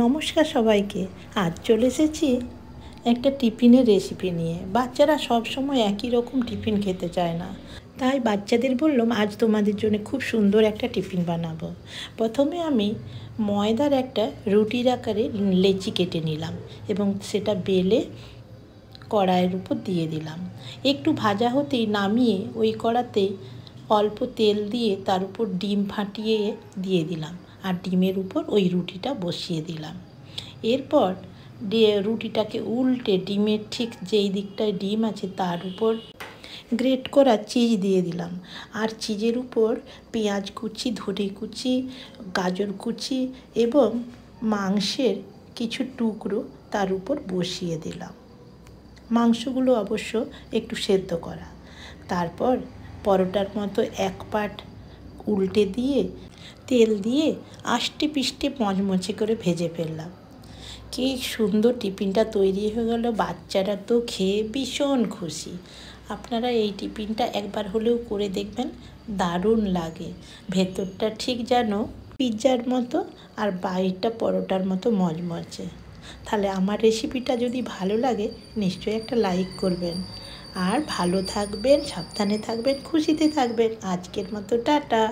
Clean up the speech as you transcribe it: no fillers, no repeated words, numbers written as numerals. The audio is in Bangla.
নমস্কার সবাইকে। আজ চলে এসেছি একটা টিফিনের রেসিপি নিয়ে। বাচ্চারা সব সময় একই রকম টিফিন খেতে চায় না, তাই বাচ্চাদের বললাম আজ তোমাদের জন্য খুব সুন্দর একটা টিফিন বানাবো। প্রথমে আমি ময়দার একটা রুটির আকারে লেচি কেটে নিলাম এবং সেটা বেলে কড়াইয়ের উপর দিয়ে দিলাম। একটু ভাজা হতেই নামিয়ে ওই কড়াতে অল্প তেল দিয়ে তার উপর ডিম ফাটিয়ে দিয়ে দিলাম আর ডিমের উপর ওই রুটিটা বসিয়ে দিলাম। এরপর রুটিটাকে উল্টে ডিমের ঠিক যেই দিকটায় ডিম আছে তার উপর গ্রেট করা চিজ দিয়ে দিলাম আর চিজের উপর পেঁয়াজ কুচি, ধনে কুচি, গাজর কুচি এবং মাংসের কিছু টুকরো তার উপর বসিয়ে দিলাম। মাংসগুলো অবশ্য একটু সেদ্ধ করা। তারপর পরোটার মতো এক পাট উল্টে দিয়ে তেল দিয়ে আষ্টে পিষ্টে মচমচে করে ভেজে ফেললাম। কি সুন্দর টিফিনটা তৈরি হয়ে গেল। বাচ্চারা তো খেয়ে ভীষণ খুশি। আপনারা এই টিফিনটা একবার হলেও করে দেখবেন, দারুণ লাগে। ভেতরটা ঠিক যেন পিৎজার মতো আর বাইরটা পরোটার মতো মচমচে। তাহলে আমার রেসিপিটা যদি ভালো লাগে নিশ্চয়ই একটা লাইক করবেন আর ভালো থাকবেন, সাবধানে থাকবেন, খুশিতে থাকবেন। আজকের মতো টাটা।